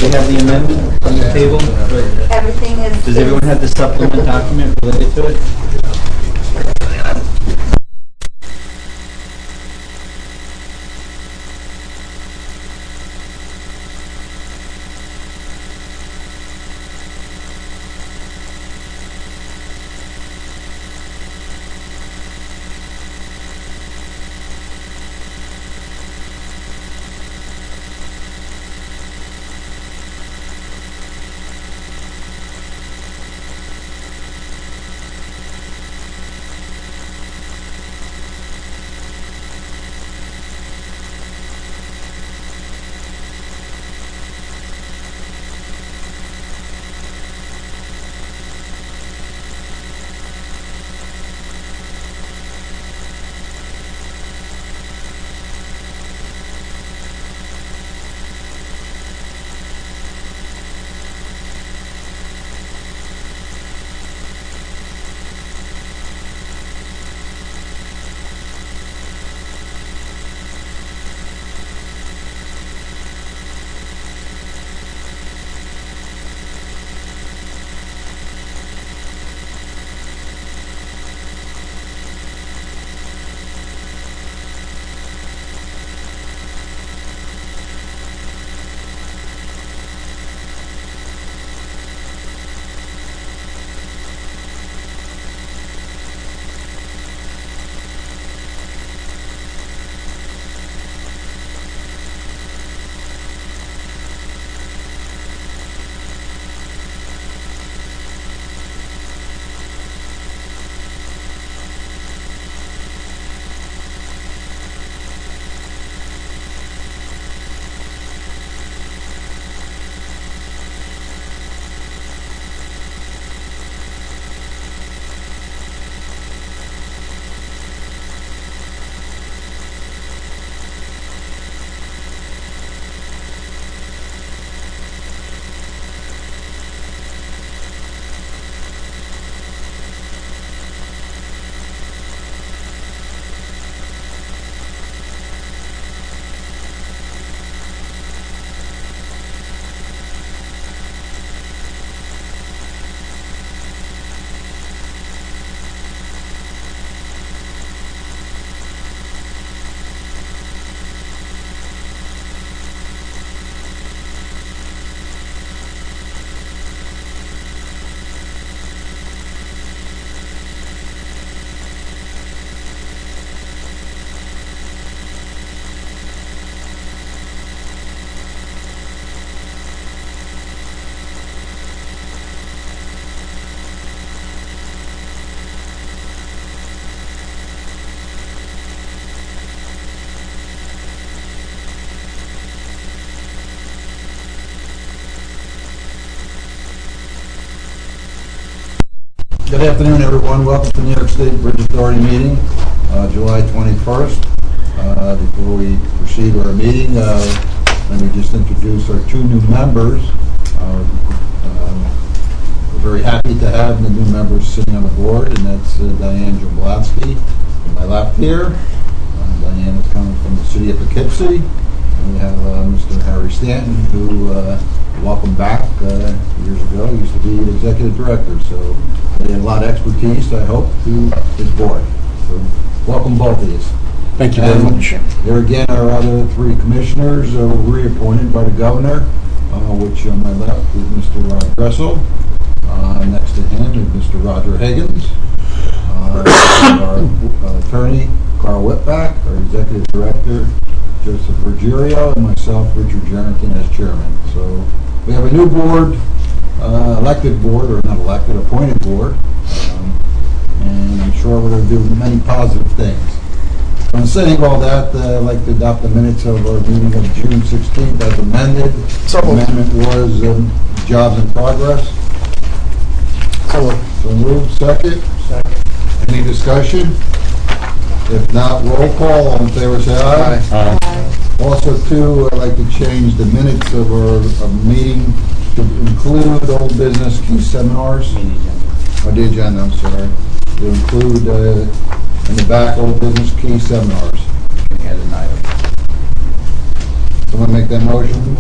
We have the amendment on the table. Everything is... Does everyone have the supplement document related to it? Good afternoon, everyone. Welcome to New York State Bridge Authority meeting, July 21st. Before we proceed with our meeting, let me just introduce our two new members. We're very happy to have the new members sitting on the board, and that's Diane Jablatsky to my left here. Diane is coming from the city of Poughkeepsie. And we have Mr. Harry Stanton, who welcome back years ago. He used to be the executive director, so they have a lot of expertise, I hope, to his board. So welcome both of you. Thank you very much. There again, our other three commissioners were reappointed by the governor, which on my left is Mr. Rod Dressel. Next to him is Mr. Roger Higgins. Our attorney, Carl Whitback, our executive director, Joseph Ruggiero, and myself, Richard Jerrington, as chairman. So we have a new board, elected board, or not elected, appointed board, and I'm sure we're going to do many positive things. So in saying all that, I'd like to adopt the minutes of our meeting of June 16th as amended. The amendment was jobs in progress. So moved. Second? Second. Any discussion? If not, roll call. All in favor, say aye. Aye. Also, too, I'd like to change the minutes of our meeting to include old business key seminars. Or the agenda, I'm sorry. To include in the back old business key seminars. Add an item. Someone make that motion?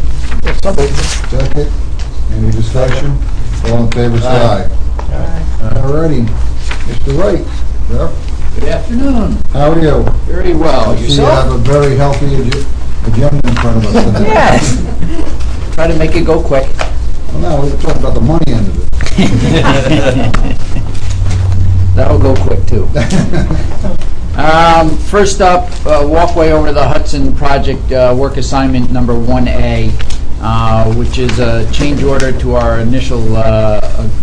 Second. Any discussion? All in favor, say aye. All righty. Mr. Wright, sir, Good afternoon. how are you? Very well. I see you have a very healthy agenda in front of us today. Yes. Try to make it go quick. Well, now, we're talking about the money end of it. That'll go quick, too. First up, walkway over the Hudson project, work assignment number 1A, which is a change order to our initial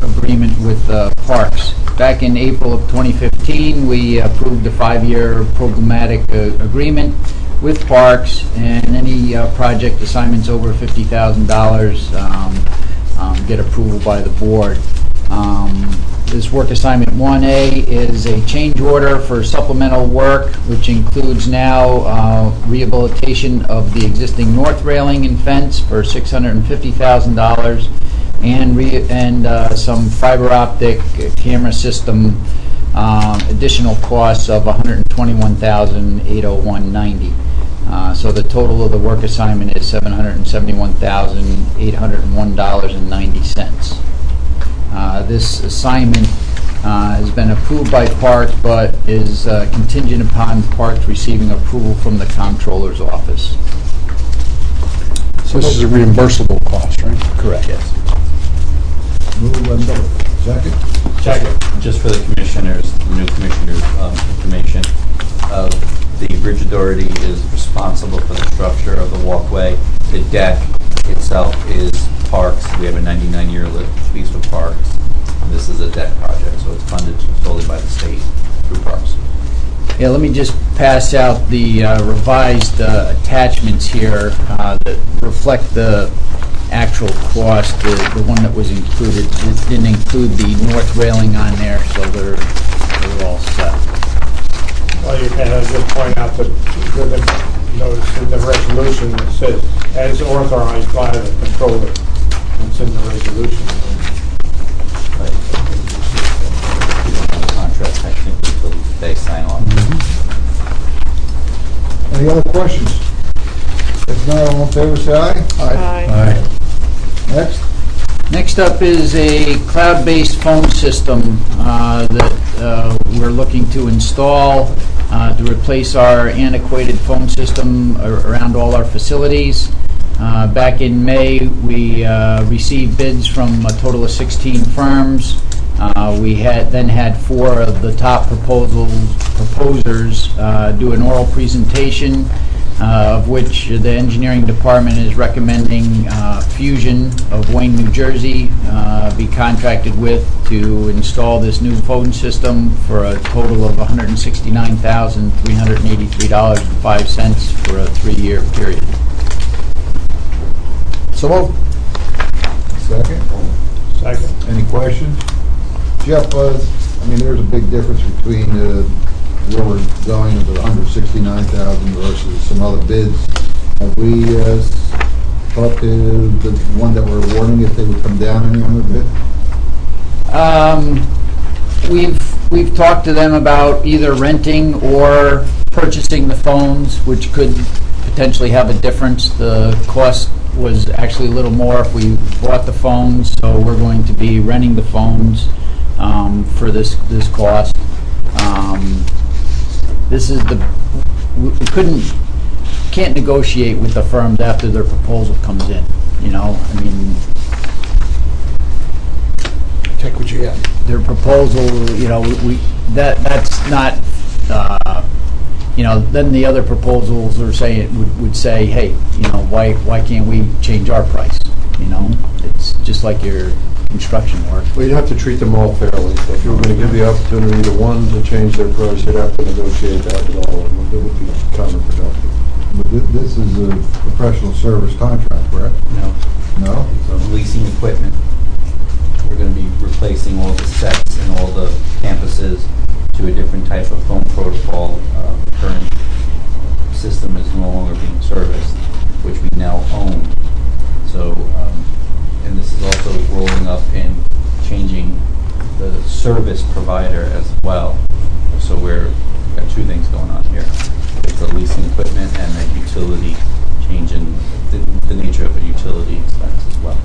agreement with Parks. Back in April of 2015, we approved a 5-year programmatic agreement with Parks, and any project assignments over $50,000 get approval by the board. This work assignment 1A is a change order for supplemental work, which includes now rehabilitation of the existing north railing and fence for $650,000 and some fiber optic camera system additional costs of $121,801.90. So the total of the work assignment is $771,801.90. This assignment has been approved by Parks, but is contingent upon Parks receiving approval from the comptroller's office. So this is a reimbursable cost, right? Correct. Yes. Move by Miller. Second. Second. Just for the commissioners, the new commissioners' information, the bridge authority is responsible for the structure of the walkway. The deck itself is Parks. We have a 99-year lease with Parks. And this is a deck project, so it's funded solely by the state through Parks. Yeah, let me just pass out the revised attachments here that reflect the actual cost, the one that was included. It didn't include the north railing on there, so they're all set. Well, you can just point out that the notice in the resolution that says, as authorized by the controller. It's in the resolution. Right. We don't have a contract technically until they sign off. Any other questions? If not, all in favor, say aye. Aye. Next. Next up is a cloud-based phone system that we're looking to install to replace our antiquated phone system around all our facilities. Back in May, we received bids from a total of 16 firms. We then had 4 of the top proposers do an oral presentation, of which the engineering department is recommending Fusion of Wayne, New Jersey, be contracted with to install this new phone system for a total of $169,383.05 for a 3-year period. So moved. Second. Second. Any questions? Jeff, there's a big difference between where we're going with the $169,000 versus some other bids. Have we talked to the one that we're awarding if they would come down any on the bid? We've talked to them about either renting or purchasing the phones, which could potentially have a difference. The cost was actually a little more if we bought the phones, so we're going to be renting the phones for this cost. This is we can't negotiate with the firms after their proposal comes in. Take what you get. Their proposal, that's not, then the other proposals are saying, would say, hey, why can't we change our price? It's just like your construction work. Well, you'd have to treat them all fairly. So if you were going to give the opportunity to one to change their price, you'd have to negotiate that with all of them. It would be counterproductive. But this is a professional service contract, correct? No. No? So leasing equipment. We're going to be replacing all the sets and all the campuses to a different type of phone protocol. The current system is no longer being serviced, which we now own. So, and this is also rolling up and changing the service provider as well. So we've got 2 things going on here. It's the leasing equipment and the utility change in the nature of a utility expense as well.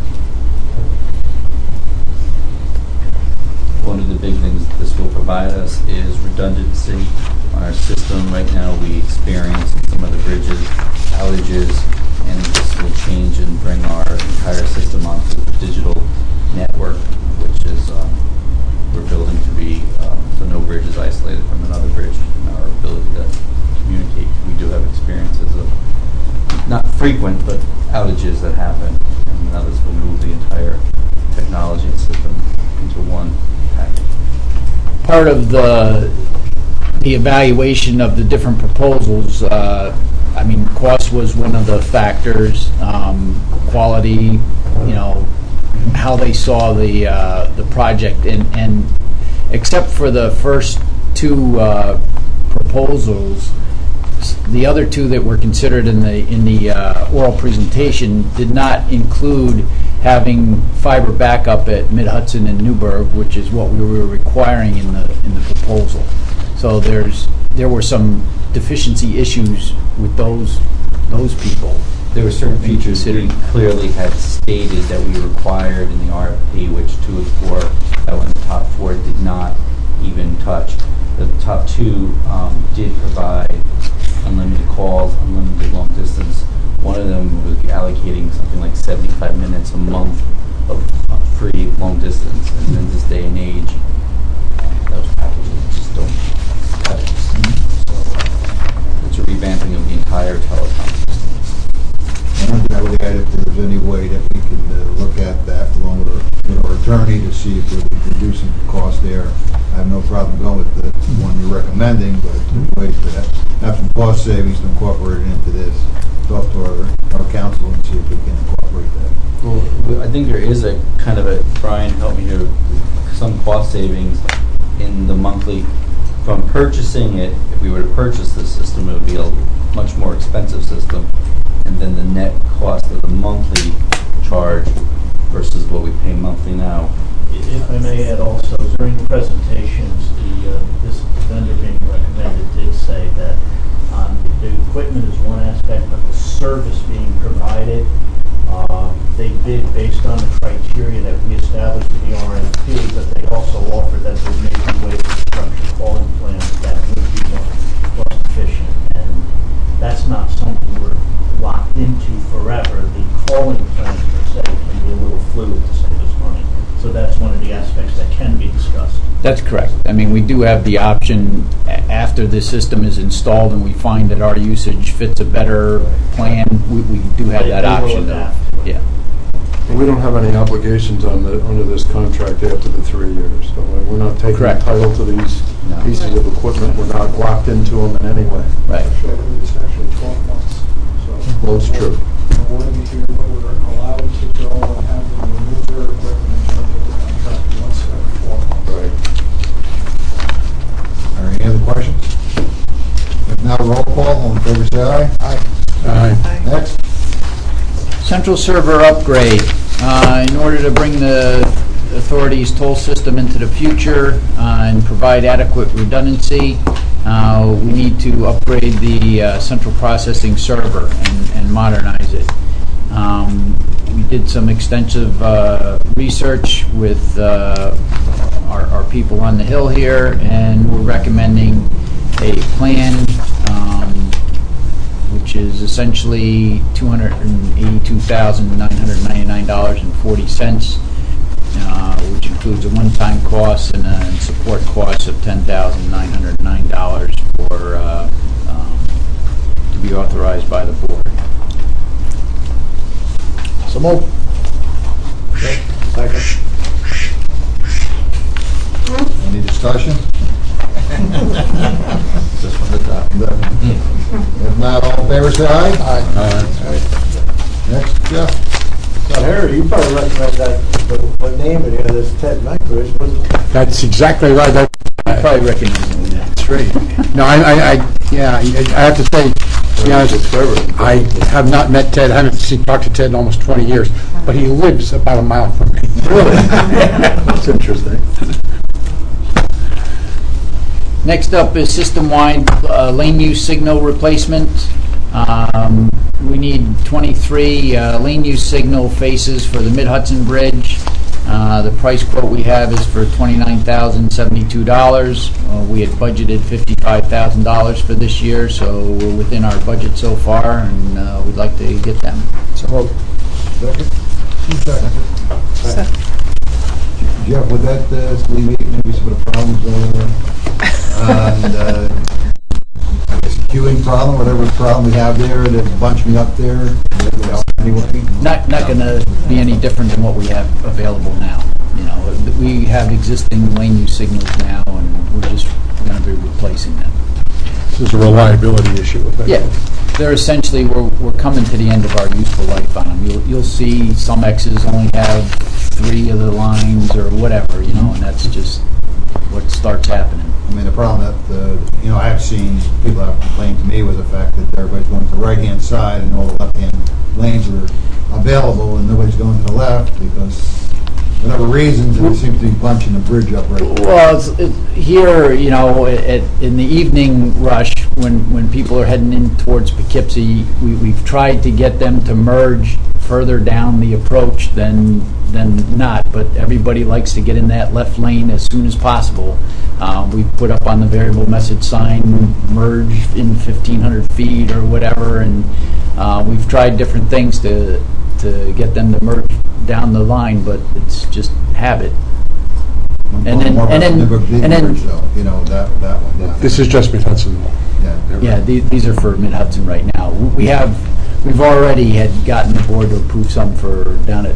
One of the big things this will provide us is redundancy on our system. Right now, we experience in some of the bridges outages, and this will change and bring our entire system onto the digital network, which is we're building to be so no bridge is isolated from another bridge, and our ability to communicate. We do have experiences of not frequent, but outages that happen, and now this will move the entire technology and system into one package. Part of the evaluation of the different proposals, I mean, cost was one of the factors, quality, how they saw the project, and except for the first two proposals, the other two that were considered in the oral presentation did not include having fiber backup at Mid-Hudson and Newburgh, which is what we were requiring in the proposal. So there were some deficiency issues with those people. There were certain features we clearly had stated that we required in the RFP, which 2 and 4, that one, the top 4 did not even touch. The top 2 did provide unlimited calls, unlimited long distance. One of them was allocating something like 75 minutes a month of free long distance. And in this day and age, those packages just don't cut it. So it's a revamping of the entire telecom system. One thing I would add, if there's any way that we could look at that along with our attorney to see if we can reduce some cost there. I have no problem going with the one you're recommending, but if there's ways to have some cost savings to incorporate it into this. Talk to our council and see if we can incorporate that. Well, I think there is a kind of a, Brian, help me here, some cost savings in the monthly. From purchasing it, if we were to purchase this system, it would be a much more expensive system. And then the net cost of the monthly charge versus what we pay monthly now. If I may add also, during the presentations, this vendor being recommended did say that the equipment is one aspect, but the service being provided, they bid based on the criteria that we established in the RFP, but they also offered that there may be ways to structure calling plans that would be more cost efficient. And that's not something we're locked into forever. The calling plans per se can be a little fluid to save us money. So that's one of the aspects that can be discussed. That's correct. I mean, we do have the option after the system is installed and we find that our usage fits a better plan. We do have that They will option. adapt. Yeah. We don't have any obligations under this contract after the 3 years. So we're not taking Correct. title to these No. pieces of equipment. We're not locked into them in any way. Right. It's actually 12 months, so. Well, it's true. We're waiting to hear what we're allowed to go and have them remove their equipment and turn it to contract once every 12 months. Right. All right, any other questions? If not, roll call, all in favor say aye. Aye. Next. Central server upgrade. In order to bring the authority's toll system into the future and provide adequate redundancy, we need to upgrade the central processing server and modernize it. We did some extensive research with our people on the Hill here, and we're recommending a plan which is essentially $282,999.40, which includes a one-time cost and a support cost of $10,909 to be authorized by the board. So moved. Any discussion? Just from the top. If not, all in favor say aye. Aye. Next, Jeff. So Harry, you probably recognize that, what name it is, it's Ted Nyquist, wasn't it? That's exactly right. Probably recognize it. That's right. No, I have to say, to be honest, I have not met Ted. I haven't talked to Ted in almost 20 years, but he lives about a mile from me. Really? That's interesting. Next up is system-wide lane use signal replacement. we need 23 lane use signal faces for the Mid-Hudson Bridge. The price quote we have is for $29,072. We had budgeted $55,000 for this year, so we're within our budget so far, and we'd like to get them. So moved. Second? Second. Jeff, would that alleviate maybe some of the problems and I guess queuing problem, whatever problem we have there, that bunch me up there? Anyway? Not going to be any different than what we have available now. You know, we have existing lane use signals now, and we're just going to be replacing them. This is a reliability issue. Yeah, they're essentially, we're coming to the end of our useful life on them. You'll see some X's only have 3 of the lines or whatever, you know, and that's just what starts happening. I mean, the problem that, I have seen people have complained to me was the fact that everybody's going to the right-hand side and all the left-hand lanes are available and nobody's going to the left because whatever reasons, it seems to be bunching the bridge up right there. Well, here, you know, in the evening rush, when people are heading in towards Poughkeepsie, we've tried to get them to merge further down the approach than not, but everybody likes to get in that left lane as soon as possible. We put up on the variable message sign, merge in 1,500 feet or whatever, and we've tried different things to get them to merge down the line, but it's just habit. And then, that one down. This is just Mid-Hudson. Yeah, these are for Mid-Hudson right now. We've already had gotten the board to approve some for down at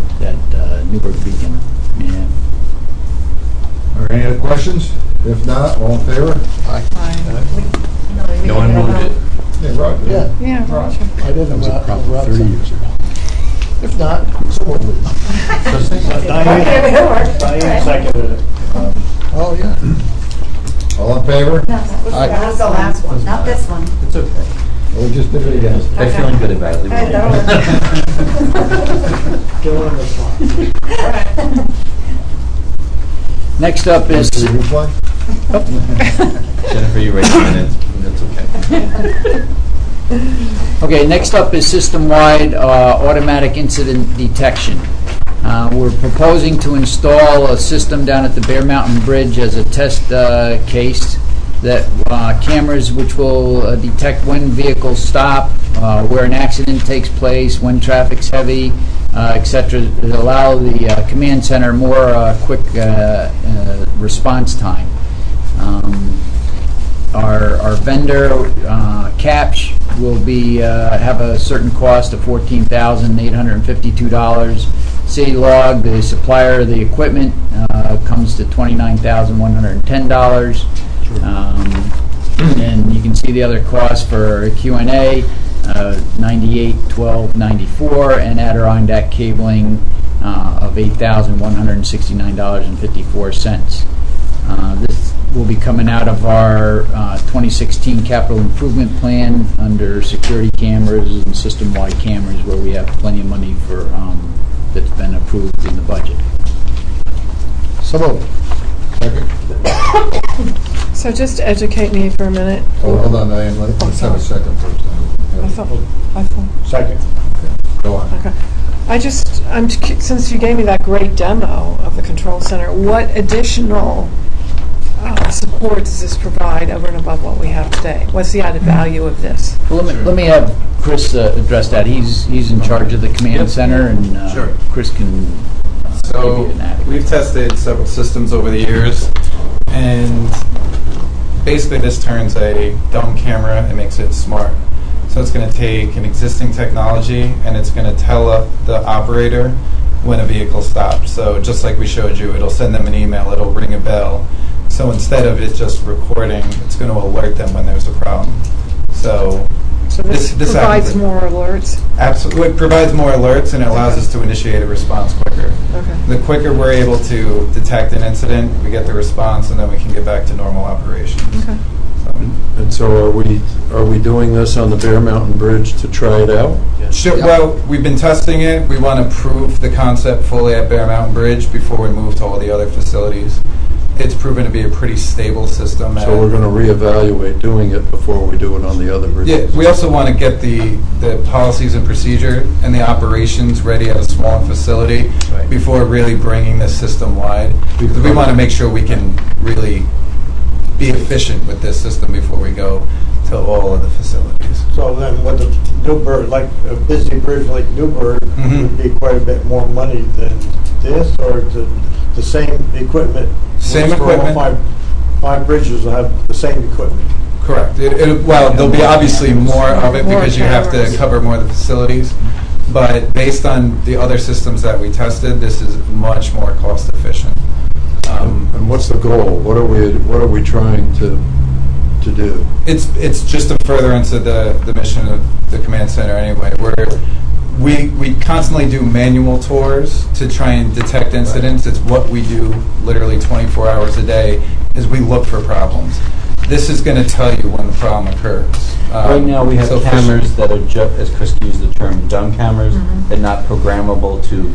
Newburgh Beacon. Yeah. All right, any other questions? If not, all in favor? No one moved it. Yeah, Roger. Yeah, Roger. I did That was a problem 30 years ago. If not, so what? Diane seconded it. Oh, yeah. All in favor? No, that was the last one, not this one. It's okay. We just did it again. They're feeling good about it. Still in this one. Next up is... Replay? Jennifer, you raised your hand. That's okay. Okay, next up is system-wide automatic incident detection. We're proposing to install a system down at the Bear Mountain Bridge as a test case that cameras which will detect when vehicles stop, where an accident takes place, when traffic's heavy, etc. to allow the command center more quick response time. Our vendor, Capsch, will have a certain cost of $14,852. City Log, the supplier of the equipment, comes to $29,110. And you can see the other costs for Q&A, $98,1294, and Adirondack cabling of $8,169.54. This will be coming out of our 2016 capital improvement plan under security cameras and system-wide cameras, where we have plenty of money for that's been approved in the budget. So moved. Second. So just educate me for a minute. Oh, hold on, Diane, let's have a second first. I thought. Second. Go on. Okay. Since you gave me that great demo of the control center, what additional support does this provide over and above what we have today? What's the added value of this? Well, let me have Chris address that. He's in charge of the command center, and Sure. Chris can So give you an adequate. we've tested several systems over the years, and basically this turns a dumb camera and makes it smart. So it's going to take an existing technology and it's going to tell the operator when a vehicle stops. So just like we showed you, it'll send them an email, it'll ring a bell. So instead of it just recording, it's going to alert them when there's a problem. So this provides happens. more alerts? Absolutely, it provides more alerts and it allows us to initiate a response quicker. Okay. The quicker we're able to detect an incident, we get the response, and then we can get back to normal operations. Okay. And so are we doing this on the Bear Mountain Bridge to try it out? Sure. Well, we've been testing it. We want to prove the concept fully at Bear Mountain Bridge before we move to all the other facilities. it's proven to be a pretty stable system. So we're going to reevaluate doing it before we do it on the other Yeah, bridges? we also want to get the policies and procedure and the operations ready at a small facility Right. before really bringing this system wide. Because we want to make sure we can really be efficient with this system before we go to all of the facilities. So then with the Newburgh, like a busy bridge like Newburgh, Mhm. would be quite a bit more money than this, or the same equipment? Same For all equipment. Five bridges will have the same equipment. Correct. Well, there'll be obviously more of it More because you have to cameras. cover more of the facilities. But based on the other systems that we tested, this is much more cost efficient. And what's the goal? What are we trying to do? It's just a furtherance of the mission of the command center anyway, where we constantly do manual tours to try and detect incidents. It's what we do literally 24 hours a day, is we look for problems. This is going to tell you when the problem occurs. Right now, we have So cameras that are, as Chris used the term, dumb cameras. Mhm. They're not programmable to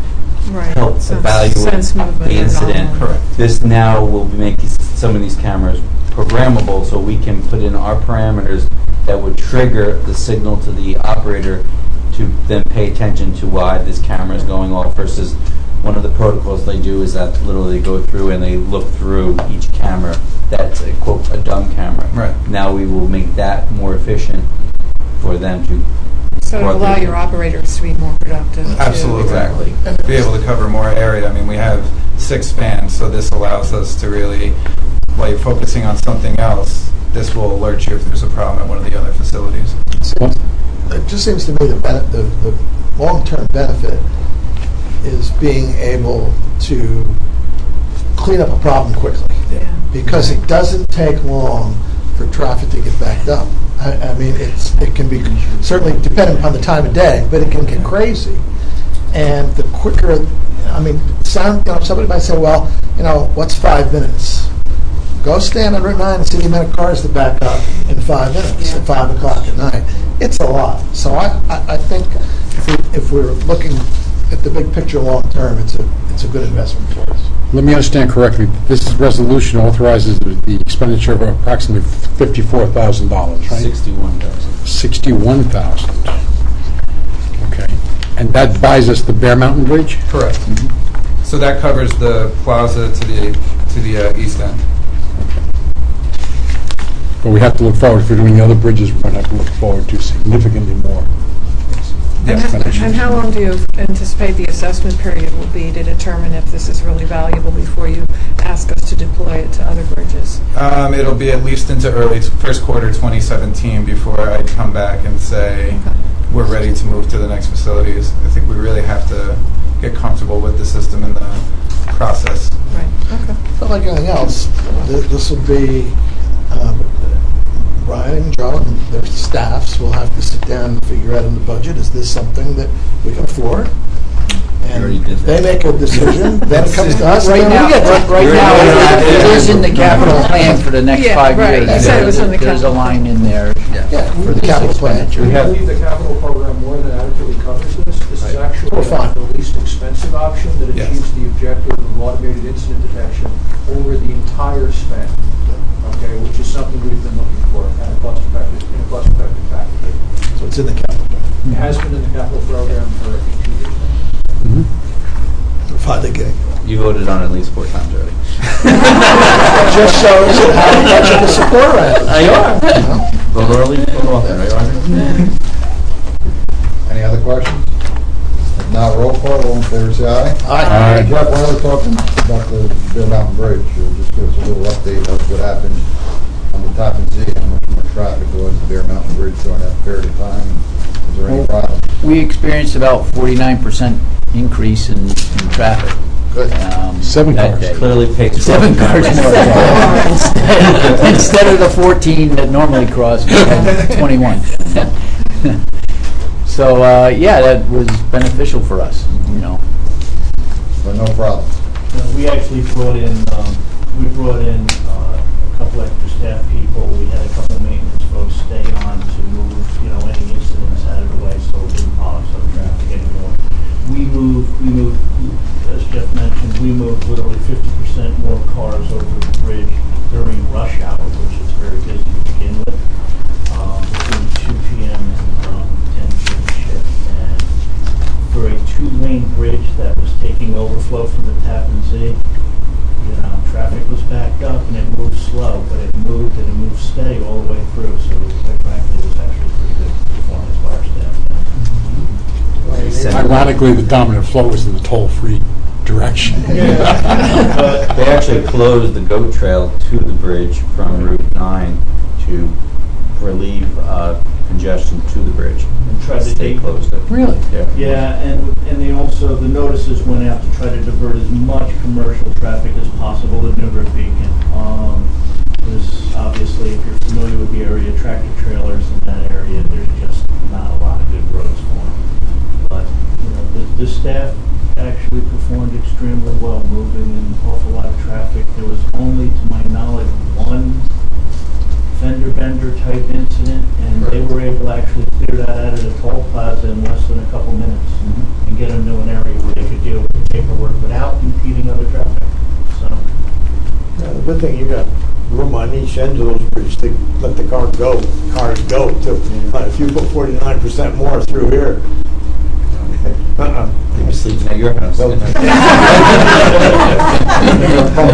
Right. help Sense- evaluate sense movement the or incident. not. Correct. This now will make some of these cameras programmable, so we can put in our parameters that would trigger the signal to the operator to then pay attention to why this camera is going off, versus one of the protocols they do is that literally they go through and they look through each camera. That's a quote, a dumb camera. Right. Now we will make that more efficient for them to. So to allow your operators to be more productive. too. Absolutely. Exactly. Be able to cover more area. I mean, we have 6 spans, so this allows us to really, while you're focusing on something else, this will alert you if there's a problem at one of the other facilities. It just seems to me the long-term benefit is being able to clean up a problem quickly. Yeah. Because it doesn't take long for traffic to get backed up. I mean, it can be certainly dependent upon the time of day, but it can get crazy. And the quicker, I mean, somebody might say, well, what's 5 minutes? Go stand on Route 9 and see the amount of cars that back up in 5 minutes at 5 o'clock at night. It's a lot. So I think if we're looking at the big picture long term, it's a good investment for us. Let me understand correctly. This resolution authorizes the expenditure of approximately $54,000, right? 61,000. $61,000. Okay. And that buys us the Bear Mountain Bridge? Correct. So that covers the plaza to the east end. But we have to look forward, if we're doing the other bridges, we're going to have to look forward to significantly more. And how long do you anticipate the assessment period will be to determine if this is really valuable before you ask us to deploy it to other bridges? It'll be at least into first quarter 2017 before I come back and say we're ready to move to the next facilities. I think we really have to get comfortable with the system and the process. Right, okay. But like anything else, this will be, Brian and Joe and their staffs will have to sit down and figure out in the budget, is this something that we can afford? And already did if they make a decision, then it comes to us. Right and then now, we get to- right now, Yeah. it is in the capital plan for the next Yeah, 5 right. years. You said it was in the There's a capital. line in there Yeah, for the capital expenditure. We have- I believe the capital program more than adequately covers this. This is actually We're fine. the least expensive option that Yes. achieves the objective of automated incident detection over the entire span, okay, which is something we've been looking for in a cost-effective package. So it's in the capital. It has been in the capital program for, I think, 2 years now. We're finally getting it. You voted on it at least 4 times already. Just shows how much of the support I have. Vote early, vote often, right, Roger? Any other questions? If not, roll call, all in favor, say aye. Aye. Jeff, while we're talking about the Bear Mountain Bridge, just give us a little update of what happened on the Tappan Zee, how much more traffic was the Bear Mountain Bridge during that period of time? Is there any problem? We experienced about 49% increase in traffic. Good. 7 that cars. day. Clearly pays. 7 cars more. Instead of the 14 that normally cross, we had 21. So, yeah, that was beneficial for us, But no problem. We actually brought in, a couple extra staff people. We had a couple maintenance folks stay on to move, any incidents out of the way so it didn't pile up some traffic anymore. We moved, as Jeff Jeff mentioned, we moved literally 50% more cars over the bridge during rush hour, which is very busy to begin with, between 2 p.m. and 10 p.m. shift. And for a 2-lane bridge that was taking overflow from the Tappan Zee, traffic was backed up and it moved slow, but it moved and it moved steady all the way through. So quite frankly, it was actually pretty good performance by our staff. Ironically, the dominant flow was in the toll-free direction. They actually closed the goat trail to the bridge from Route 9 to relieve congestion to the bridge. And tried to They closed it. Really? Yeah, and they also, the notices went out to try to divert as much commercial traffic as possible to Newburgh Beacon. There's obviously, if you're familiar with the area, tractor trailers in that area, there's just not a lot of good roads for them. But, the staff actually performed extremely well, moving an awful lot of traffic. There was only, to my knowledge, one fender bender type incident, and they were able to actually clear that out of the toll plaza in less than a couple minutes and get them to an area where they could deal with the paperwork without impeding other traffic. So, The good thing, you got room on each end of those bridges to let the cars go too. If you put 49% more through here, You're sleeping at your house. Pump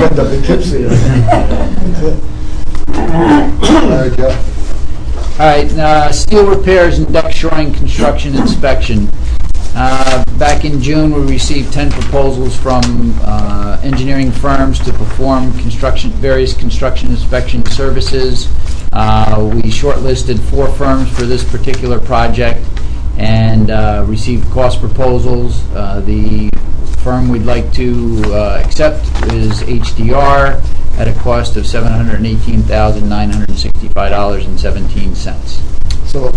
it up in Poughkeepsie. All right, Jeff. All right, steel repairs and deck shoring construction inspection. Back in June, we received 10 proposals from engineering firms to perform various construction inspection services. We shortlisted 4 firms for this particular project and received cost proposals. The firm we'd like to accept is HDR at a cost of $718,965.17. So,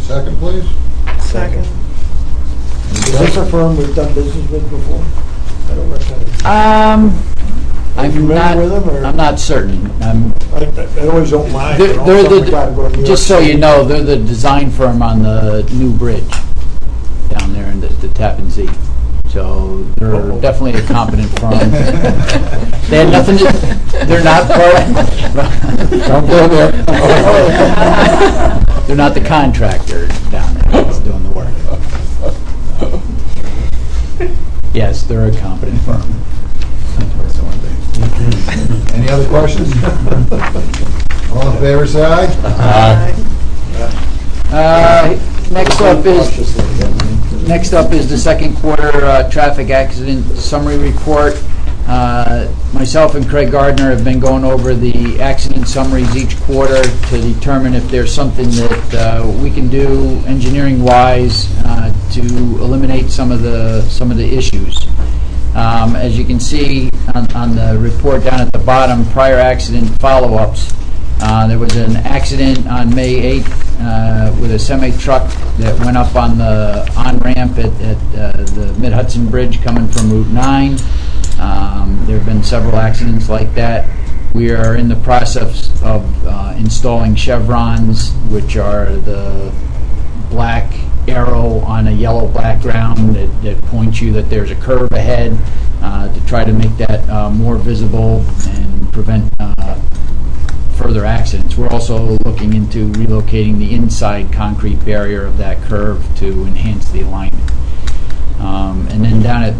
Second, please. Second. Is this a firm we've done business with before? I don't recognize. I'm familiar with them, or- not certain. I always don't mind. They're but also we gotta go to New York just so you City. know, they're the design firm on the new bridge down there in the Tappan Zee. So they're definitely a competent firm. They had nothing to, they're not part, don't go there. They're not the contractor down there that's doing the work. Yes, they're a competent firm. Any other questions? All in favor, say aye. Next up is the second quarter traffic accident summary report. Myself and Craig Gardner have been going over the accident summaries each quarter to determine if there's something that we can do engineering-wise to eliminate some of the issues. As you can see on the report down at the bottom, prior accident follow-ups. There was an accident on May 8th with a semi-truck that went up on the on-ramp at the Mid-Hudson Bridge coming from Route 9. There have been several accidents like that. We are in the process of installing chevrons, which are the black arrow on a yellow background that points you that there's a curve ahead to try to make that more visible and prevent further accidents. We're also looking into relocating the inside concrete barrier of that curve to enhance the alignment. And then down at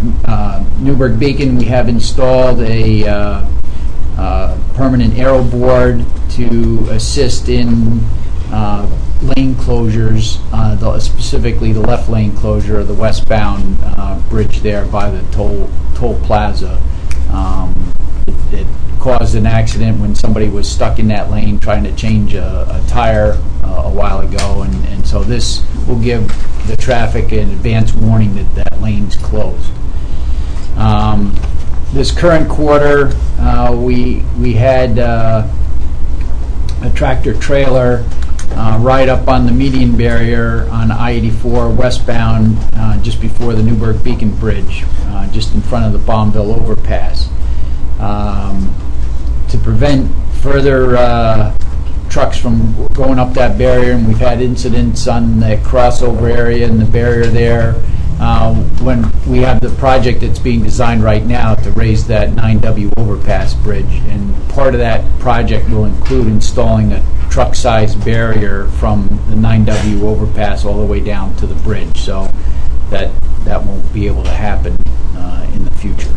Newburgh Beacon, we have installed a permanent arrow board to assist in lane closures, specifically the left lane closure of the westbound bridge there by the toll plaza. It caused an accident when somebody was stuck in that lane trying to change a tire a while ago, and so this will give the traffic an advance warning that that lane's closed. This current quarter, we had a tractor trailer right up on the median barrier on I-84 westbound just before the Newburgh Beacon Bridge, just in front of the Bombville overpass. To prevent further trucks from going up that barrier, and we've had incidents on the crossover area and the barrier there, when we have the project that's being designed right now to raise that 9W overpass bridge. And part of that project will include installing a truck-sized barrier from the 9W overpass all the way down to the bridge. So that won't be able to happen in the future.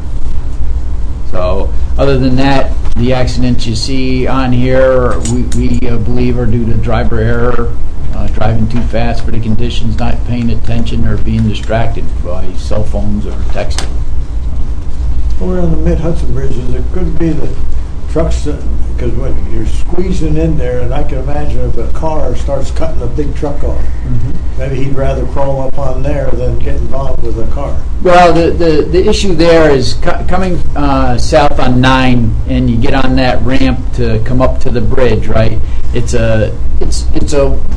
So other than that, the accidents you see on here, we believe are due to driver error, driving too fast for the conditions, not paying attention, or being distracted by cell phones or texting. Over on the Mid-Hudson bridges, it could be the trucks, because when you're squeezing in there, and I can imagine if a car starts cutting a big truck off, maybe he'd rather crawl up on there than get involved with a car. Well, the issue there is coming south on 9, and you get on that ramp to come up to the bridge, right? It's a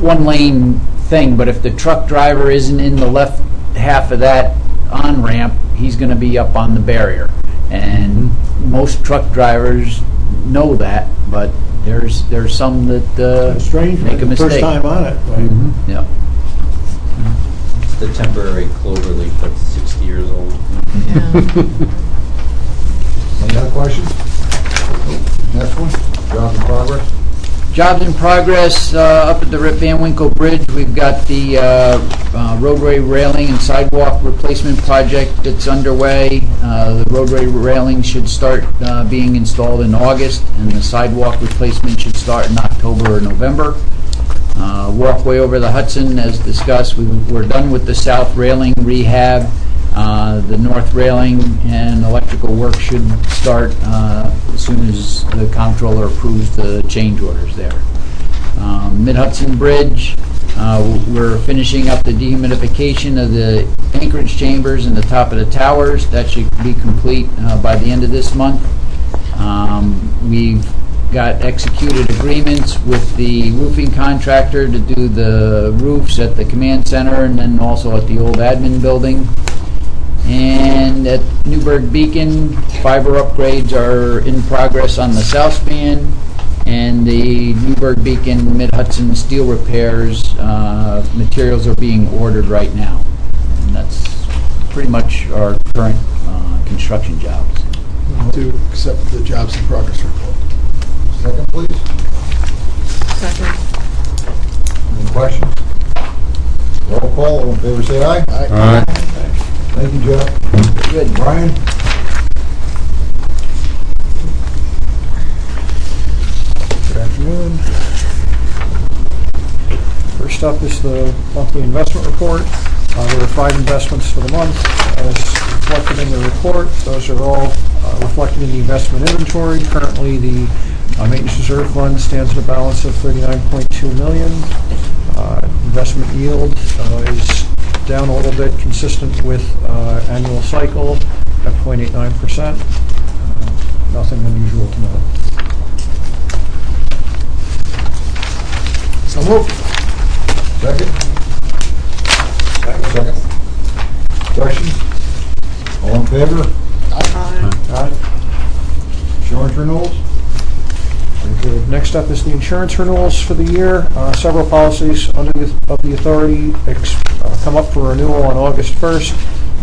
one-lane thing, but if the truck driver isn't in the left half of that on-ramp, he's going to be up on the barrier. And most truck drivers know that, but there's some that Strange, make a mistake. first time on it. Right? Yeah. The temporary clover leaf that's 60 years old. Yeah. Any other questions? Next one, jobs in progress. Jobs in progress up at the Rip Van Winkle Bridge. We've got the roadway railing and sidewalk replacement project that's underway. The roadway railing should start being installed in August, and the sidewalk replacement should start in October or November. Walkway over the Hudson, as discussed, we're done with the south railing rehab. The north railing and electrical work should start as soon as the comptroller approves the change orders there. Mid-Hudson Bridge, we're finishing up the dehumidification of the anchorage chambers and the top of the towers. That should be complete by the end of this month. We've got executed agreements with the roofing contractor to do the roofs at the command center and then also at the old admin building. And at Newburgh Beacon, fiber upgrades are in progress on the south span, and the Newburgh Beacon Mid-Hudson steel repairs, materials are being ordered right now. And that's pretty much our current construction jobs. To accept the jobs in progress report. Second, please. Second. Any questions? Roll call, all in favor say aye. Aye. Thank you, Jeff. Good. Brian? Good afternoon. First up is the monthly investment report. There are 5 investments for the month as reflected in the report. Those are all reflected in the investment inventory. Currently, the maintenance reserve fund stands at a balance of $39.2 million. Investment yield is down a little bit, consistent with annual cycle at 0.89%. Nothing unusual to note. So moved. Second? Second. Questions? All in favor? Insurance renewals? Okay, next up is the insurance renewals for the year. Several policies of the authority come up for renewal on August 1st.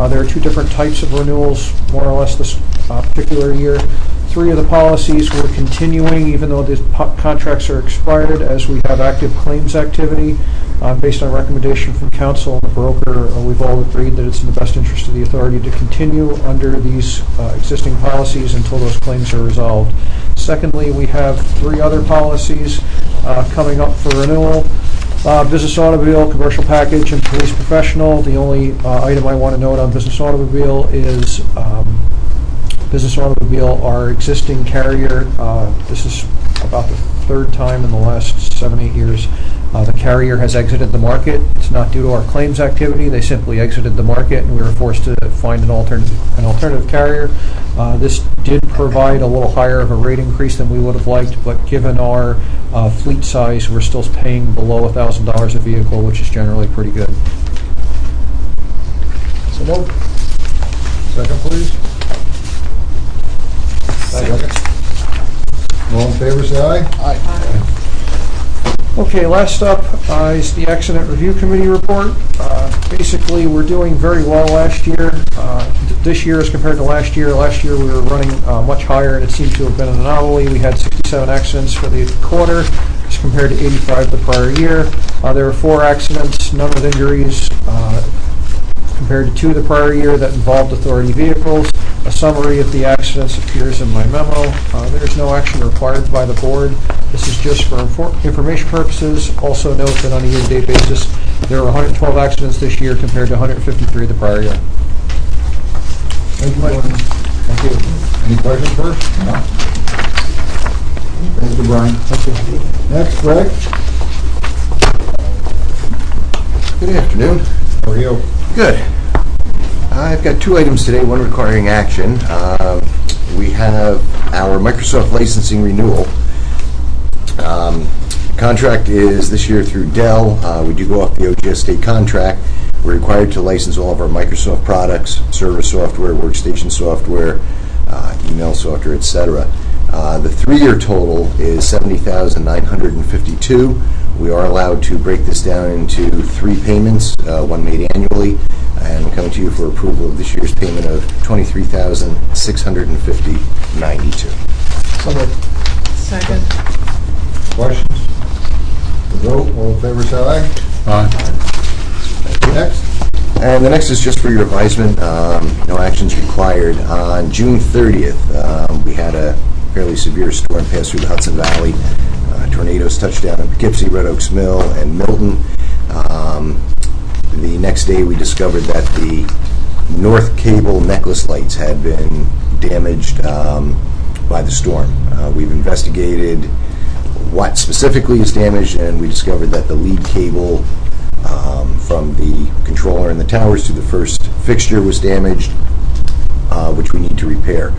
There are 2 different types of renewals, more or less this particular year. 3 of the policies we're continuing, even though the contracts are expired, as we have active claims activity. Based on recommendation from counsel and the broker, we've all agreed that it's in the best interest of the authority to continue under these existing policies until those claims are resolved. Secondly, we have 3 other policies coming up for renewal. Business automobile, commercial package, and police professional. The only item I want to note on business automobile is business automobile, our existing carrier. This is about the 3rd time in the last 7-8 years. The carrier has exited the market. It's not due to our claims activity. They simply exited the market, and we were forced to find an alternative carrier. This did provide a little higher of a rate increase than we would have liked, but given our fleet size, we're still paying below $1,000 a vehicle, which is generally pretty good. So moved. Second, please. Second. All in favor, say aye. Aye. Okay, last up is the Accident Review Committee report. Basically, we're doing very well last year. This year as compared to last year. Last year, we were running much higher, and it seemed to have been an anomaly. We had 67 accidents for the quarter as compared to 85 the prior year. There were 4 accidents, none with injuries, compared to 2 the prior year that involved authority vehicles. A summary of the accidents appears in my memo. There's no action required by the board. This is just for information purposes. Also note that on a year-to-date basis, there were 112 accidents this year compared to 153 the prior year. Thank you, Brian. Thank you. Any questions first? No. Thank you, Brian. Thank you. Next, Greg. Good afternoon. How are you? Good. I've got 2 items today, one requiring action. We have our Microsoft licensing renewal. Contract is this year through Dell. We do go off the OGS state contract. We're required to license all of our Microsoft products, server software, workstation software, email software, etc. The 3-year total is $70,952. We are allowed to break this down into 3 payments, one made annually, and we're coming to you for approval of this year's payment of $23,650.92. Second. Questions? The vote, all in favor, say aye. Aye. Thank you. Next. And the next is just for your advisement, no actions required. On June 30th, we had a fairly severe storm pass through the Hudson Valley. Tornadoes touched down in Poughkeepsie, Red Oaks Mill, and Milton. The next day we discovered that the north cable necklace lights had been damaged by the storm. We've investigated what specifically is damaged, and we discovered that the lead cable from the controller in the towers to the first fixture was damaged, which we need to repair.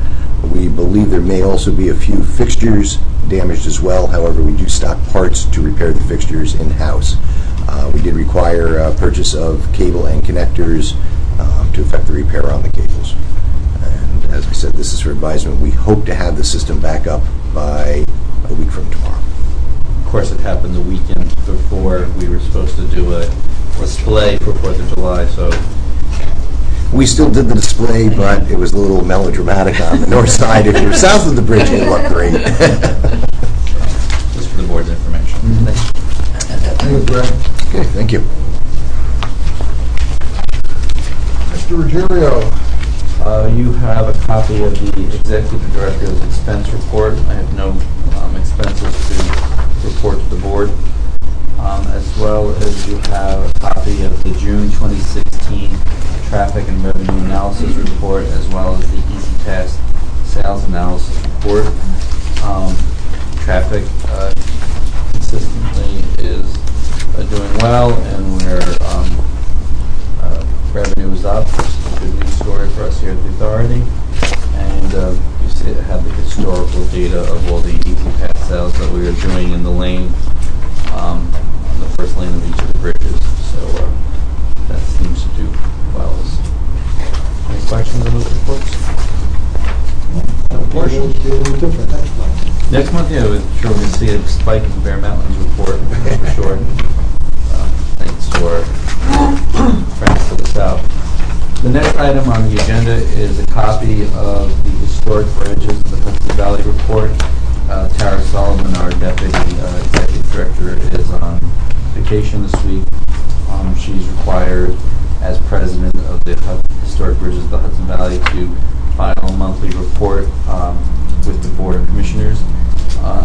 We believe there may also be a few fixtures damaged as well. However, we do stock parts to repair the fixtures in-house. We did require purchase of cable and connectors to effect the repair on the cables. And as I said, this is for advisement. We hope to have the system back up by a week from tomorrow. Of course, it happened the weekend before we were supposed to do a display for 4th of July, so We still did the display, but it was a little melodramatic on the north side. If you're south of the bridge, it looked great. just for the board's information. Thank you, Greg. Okay, thank you. Mr. Ruggiero. You have a copy of the Executive Director's expense report. I have no expenses to report to the board, as well as you have a copy of the June 2016 Traffic and Revenue Analysis Report, as well as the Easy Pass Sales Analysis Report. Traffic consistently is doing well, and revenue is up. It's a good news story for us here at the authority. And you see it had the historical data of all the Easy Pass sales that we are doing in the lane, on the first lane of each of the bridges. So that seems to do well. Any questions on those reports? Questions? Next month, yeah, we're sure we're going to see a spike in the Bear Mountains report, for sure. Thanks to our friends to the south. The next item on the agenda is a copy of the historic bridges, the Hudson Valley report. Tara Sullivan, our deputy executive director, is on vacation this week. She's required, as president of the historic bridges of the Hudson Valley, to file a monthly report with the Board of Commissioners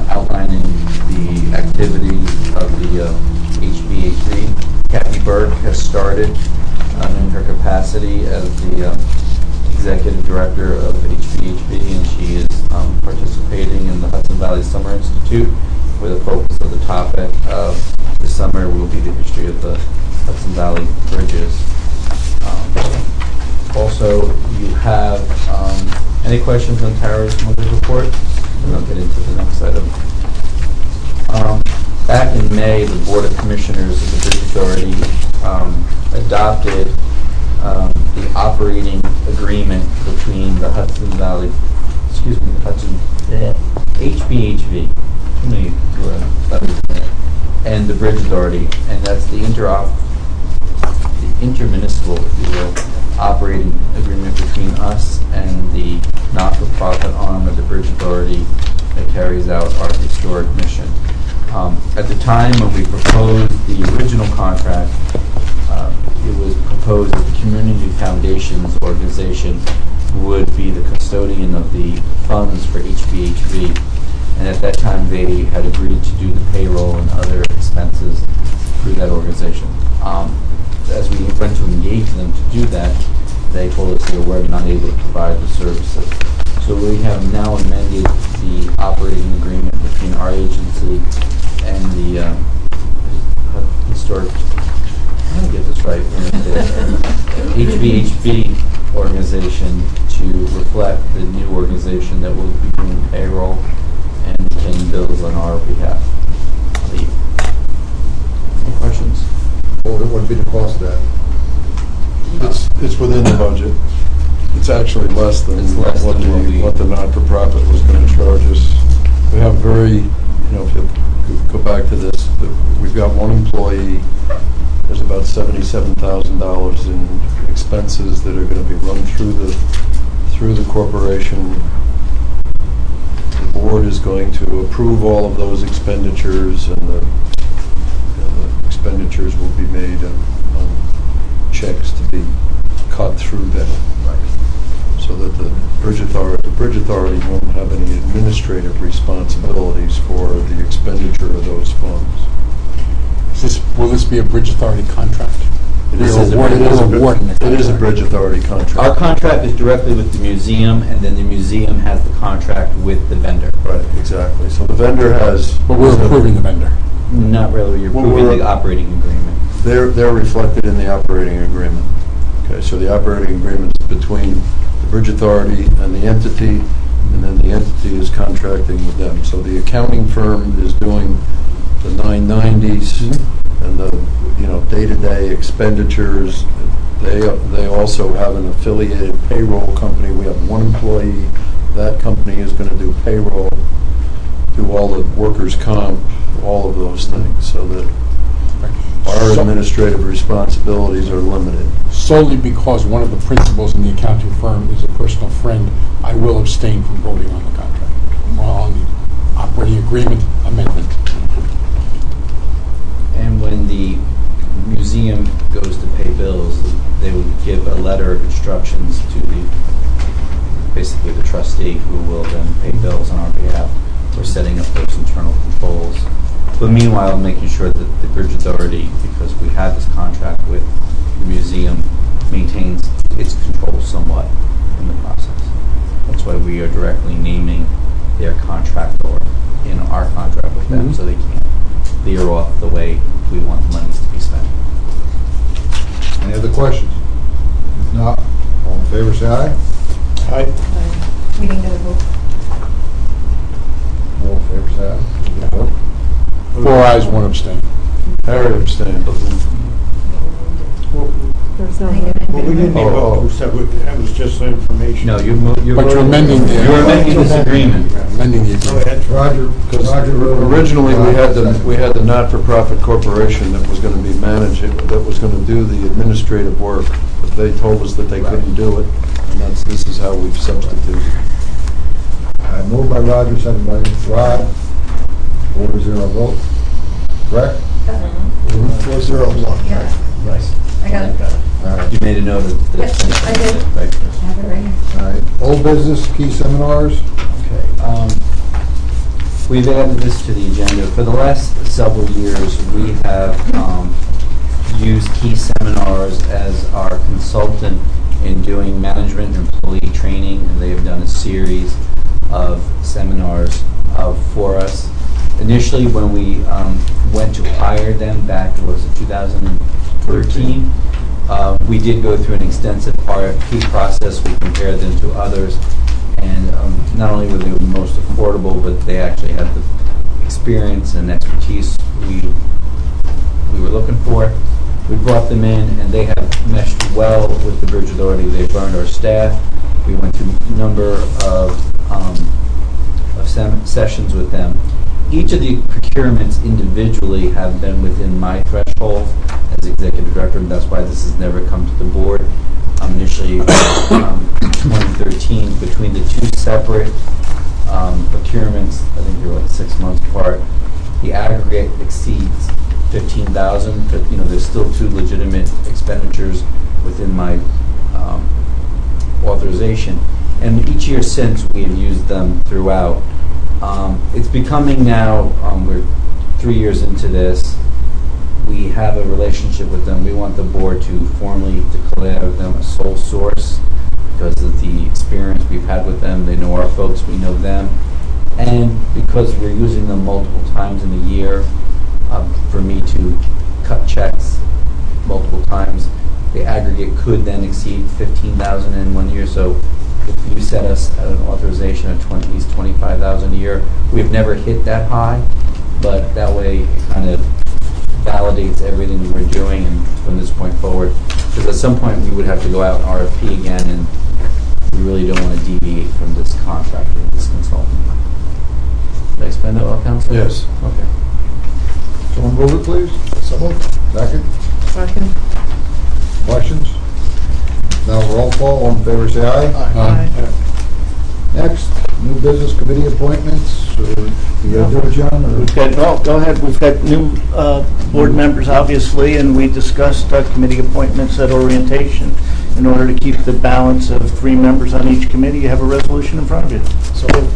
outlining the activities of the HBHB. Kathy Burke has started in her capacity as the executive director of HBHB, and she is participating in the Hudson Valley Summer Institute, where the focus of the topic of the summer will be the history of the Hudson Valley bridges. Also, you have any questions on Tara's monthly report? And I'll get into the next item. Back in May, the Board of Commissioners of the Bridge Authority adopted the operating agreement between the Hudson Valley, HBHV. Too many letters in there. and the Bridge Authority, and that's the intermunicipal, if you will, operating agreement between us and the not-for-profit arm of the Bridge Authority that carries out our historic mission. At the time when we proposed the original contract, it was proposed that the Community Foundations organization would be the custodian of the funds for HBHV. And at that time, they had agreed to do the payroll and other expenses through that organization. As we went to engage them to do that, they told us they were not able to provide the services. So we have now amended the operating agreement between our agency and the historic, I'm going to get this right, HBHB organization to reflect the new organization that will be doing payroll and paying bills on our behalf. Any questions? What would be the cost of that? It's within the budget. It's actually less than It's less what than what the not-for-profit was going to charge us. We have very, if you go back to this, we've got one employee. There's about $77,000 in expenses that are going to be run through the corporation. The board is going to approve all of those expenditures, and the expenditures will be made on checks to be cut through them, so that the Bridge Authority won't have any administrative responsibilities for the expenditure of those funds. Will this be a Bridge Authority contract? It is a Bridge Authority contract. Our contract is directly with the museum, and then the museum has the contract with the vendor. Right, exactly. So the vendor has... But we're approving the vendor. Not really, you're approving the operating agreement. They're reflected in the operating agreement. Okay, so the operating agreement is between the Bridge Authority and the entity, and then the entity is contracting with them. So the accounting firm is doing the 990s and the day-to-day expenditures. They also have an affiliated payroll company. We have one employee. That company is going to do payroll, do all the workers' comp, all of those things, so that our administrative responsibilities are limited. Solely because one of the principals in the accounting firm is a personal friend, I will abstain from voting on the contract, on the operating agreement amendment. And when the museum goes to pay bills, they would give a letter of instructions to basically the trustee, who will then pay bills on our behalf for setting up those internal controls. But meanwhile, making sure that the Bridge Authority, because we have this contract with the museum, maintains its control somewhat in the process. That's why we are directly naming their contractor in our contract with them, so they can't veer off the way we want the monies to be spent. Any other questions? If not, all in favor, say aye. Aye. We didn't get a vote. All in favor, say aye. 4 ayes, 1 abstain. Harry abstained. There's no. Well, we didn't even vote, that was just the information. No, you're But you're amending the... You're amending this agreement. Amending the Go agreement. ahead. Roger. Because Roger wrote- originally, we had the not-for-profit corporation that was going to be managing, that was going to do the administrative work, but they told us that they couldn't do it, and this is how we've substituted. Moved by Roger, second by Rod. 4-0 vote. Correct? 401. Yeah, Right. I got it. All right. You made a note of this. Yes, I did. Right. I have it right here. All right. Old business, key seminars. Okay. We've added this to the agenda. For the last several years, we have used Key Seminars as our consultant in doing management and employee training, and they have done a series of seminars for us. Initially, when we went to hire them back, was it 2013? We did go through an extensive RFP process. We compared them to others, and not only were they the most affordable, but they actually had the experience and expertise we were looking for. We brought them in, and they have meshed well with the Bridge Authority. They've learned our staff. We went through a number of sessions with them, each of the procurements individually have been within my threshold as executive director, and that's why this has never come to the board. Initially, 2013, between the two separate procurements, I think they were like 6 months apart, the aggregate exceeds 15,000. But, there's still two legitimate expenditures within my authorization. And each year since, we have used them throughout. It's becoming now, we're 3 years into this, we have a relationship with them. We want the board to formally declare them a sole source because of the experience we've had with them. They know our folks, we know them. And because we're using them multiple times in a year, for me to cut checks multiple times, the aggregate could then exceed 15,000 in 1 year. So if you set us at an authorization of at least 25,000 a year, we've never hit that high, but that way it kind of validates everything we're doing and from this point forward. Because at some point we would have to go out and RFP again, and we really don't want to deviate from this contractor, this consultant. Did I explain that well, Council? Yes. Okay. Someone move it, please. So moved. Second. Second. Questions? Now roll call. All in favor, say aye. Aye. Next, new business committee appointments. You gotta do it, John, or? We've got, no, go ahead, we've got new board members, obviously, and we discussed committee appointments at orientation. In order to keep the balance of 3 members on each committee, you have a resolution in front of you. So moved.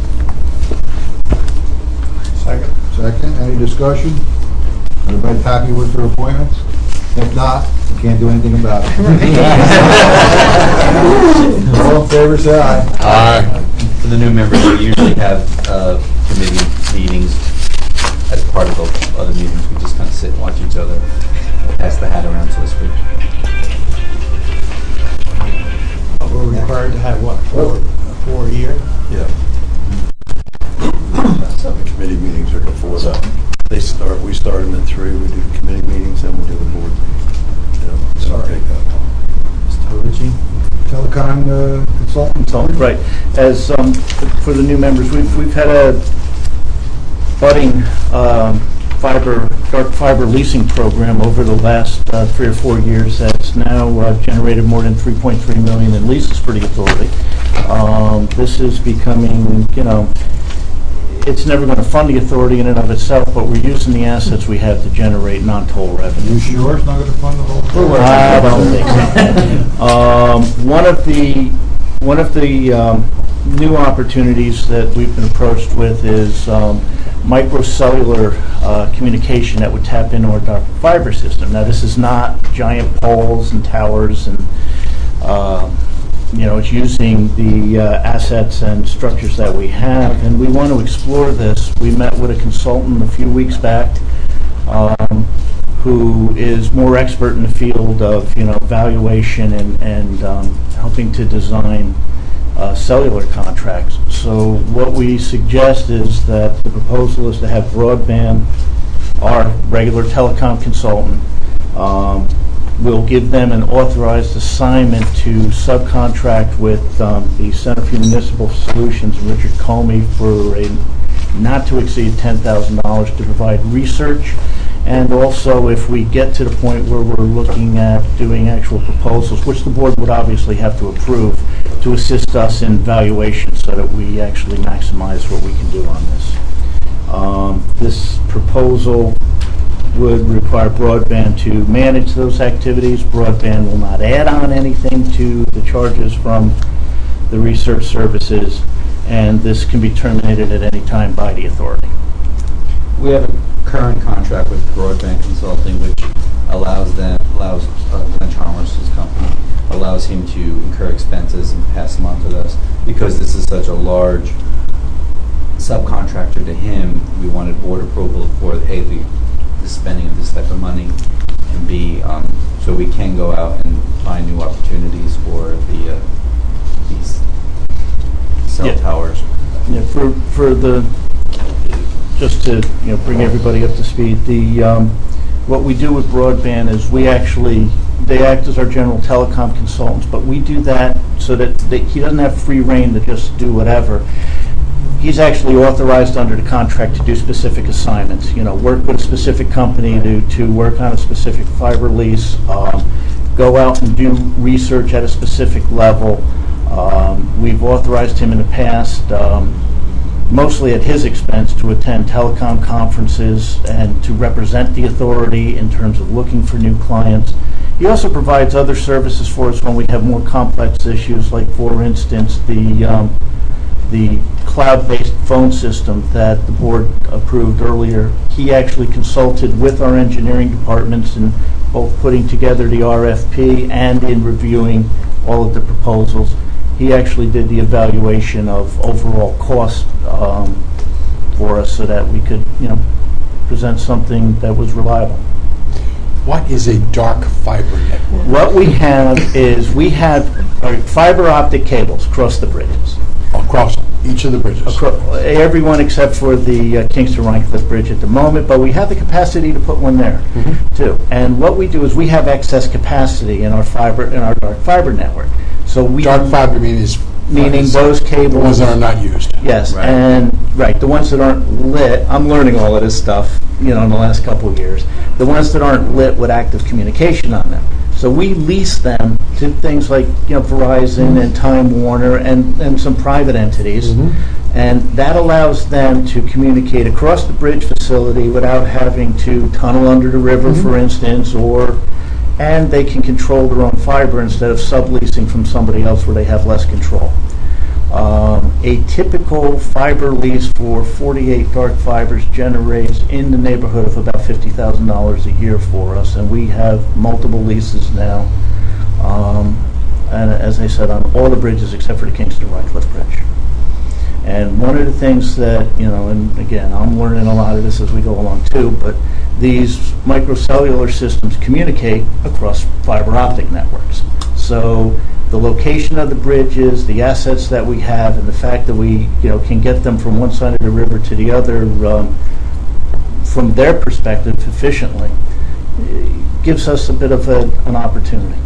Second. Second, any discussion? Everybody happy with their appointments? If not, you can't do anything about it. All in favor, say aye. Aye. For the new members, we usually have committee meetings as part of the other meetings. We just kind of sit and watch each other, pass the hat around, so to speak. We're required to have what, 4 a year? Yeah. The committee meetings are before that. We start them at 3, we do the committee meetings, then we do the board meeting. Sorry. Take that long. Mr. Ritchie? Telecom consultant? Right. As for the new members, we've had a budding dark fiber leasing program over the last 3 or 4 years that's now generated more than $3.3 million in leases for the authority. This is becoming, it's never going to fund the authority in and of itself, but we're using the assets we have to generate non-toll revenue. You sure it's not going to fund the whole thing? I don't think so. One of the new opportunities that we've been approached with is microcellular communication that would tap into our dark fiber system. Now, this is not giant poles and towers, and it's using the assets and structures that we have, and we want to explore this. We met with a consultant a few weeks back who is more expert in the field of valuation and helping to design cellular contracts. So what we suggest is that the proposal is to have Broadband, our regular telecom consultant, we'll give them an authorized assignment to subcontract with the Center for Municipal Solutions, Richard Comey, for a not to exceed $10,000 to provide research. And also, if we get to the point where we're looking at doing actual proposals, which the board would obviously have to approve, to assist us in valuation so that we actually maximize what we can do on this. This proposal would require Broadband to manage those activities. Broadband will not add on anything to the charges from the research services, and this can be terminated at any time by the authority. We have a current contract with Broadband Consulting, which allows Glenn Chalmers' company, allows him to incur expenses and pass them on to us. Because this is such a large subcontractor to him, we wanted board approval for A, the spending of this type of money, and B, so we can go out and find new opportunities for these cell towers. Yeah, for the, just to bring everybody up to speed, what we do with Broadband is they act as our general telecom consultants, but we do that so that he doesn't have free reign to just do whatever. he's actually authorized under the contract to do specific assignments, work with a specific company to work on a specific fiber lease, go out and do research at a specific level. We've authorized him in the past, mostly at his expense, to attend telecom conferences and to represent the authority in terms of looking for new clients. He also provides other services for us when we have more complex issues, like, for instance, the cloud-based phone system that the board approved earlier. He actually consulted with our engineering departments in both putting together the RFP and in reviewing all of the proposals. He actually did the evaluation of overall cost for us so that we could, present something that was reliable. What is a dark fiber network? What we have is fiber optic cables across the bridges. Across each of the bridges? Everyone except for the Kingston-Rhinecliff Bridge at the moment, but we have the capacity to put one there, too. And what we do is we have excess capacity in our dark fiber network. So Dark fiber meaning those cables. The ones that are not used. Yes, the ones that aren't lit. I'm learning all of this stuff, in the last couple of years. The ones that aren't lit with active communication on them. So we lease them to things like, Verizon and Time Warner and some private entities. And that allows them to communicate across the bridge facility without having to tunnel under the river, for instance, and they can control their own fiber instead of subleasing from somebody else where they have less control. A typical fiber lease for 48 dark fibers generates in the neighborhood of about $50,000 a year for us, and we have multiple leases now. And as I said, on all the bridges except for the Kingston-Rhinecliff Bridge. And one of the things that, and again, I'm learning a lot of this as we go along too, but these microcellular systems communicate across fiber optic networks. So the location of the bridges, the assets that we have, and the fact that we, can get them from one side of the river to the other from their perspective efficiently, gives us a bit of an opportunity.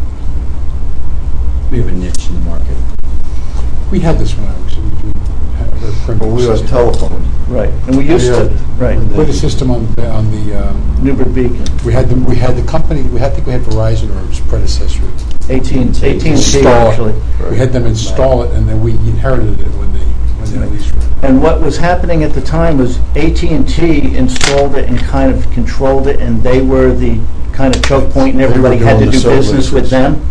We have a niche in the market. We had this when I was We have telephone. Right, and we used to, right. Put a system on the Newburgh Beacon. We had the company. I think we had Verizon or its predecessor. AT&T install actually. We had them install it, and then we inherited it when they released it. And what was happening at the time was AT&T installed it and kind of controlled it, and they were the kind of choke point, and everybody had to do business with them.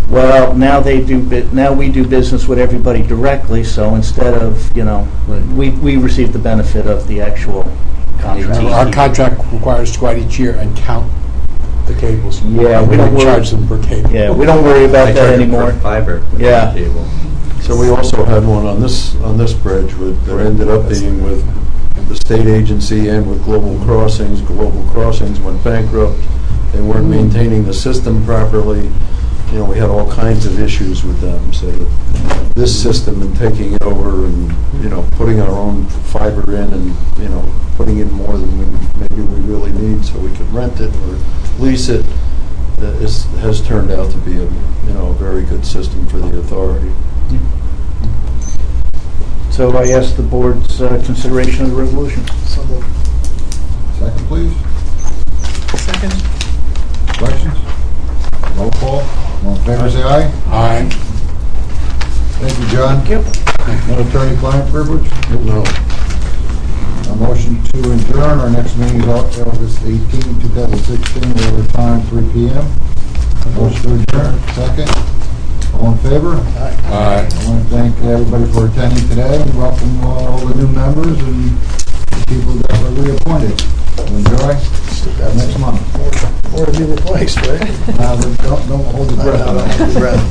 Well, now we do business with everybody directly. So instead of we receive the benefit of the actual contract. Our contract requires us to go out each year and count the cables. Yeah, we don't charge them per cable. Yeah, we don't worry about that anymore. Fiber. Yeah. Cable. So we also had one on this bridge that ended up being with the state agency and with Global Crossings. Global Crossings went bankrupt. They weren't maintaining the system properly. We had all kinds of issues with them. So this system and taking it over and, putting our own fiber in and, putting in more than maybe we really need so we could rent it or lease it has turned out to be a very good system for the authority. So I ask the board's consideration of the resolution. Second, please. Second. Questions? Roll call. All in favor, say aye. Aye. Thank you, John. Thank you. No attorney-client privilege? No. A motion to adjourn. Our next meeting is August 18, 2016, over time 3 p.m. Motion to adjourn. Second. All in favor? Aye. I want to thank everybody for attending today and welcome all the new members and the people that were reappointed. Enjoy. Next month. Or to be replaced, right? Don't hold your breath. Don't hold your breath.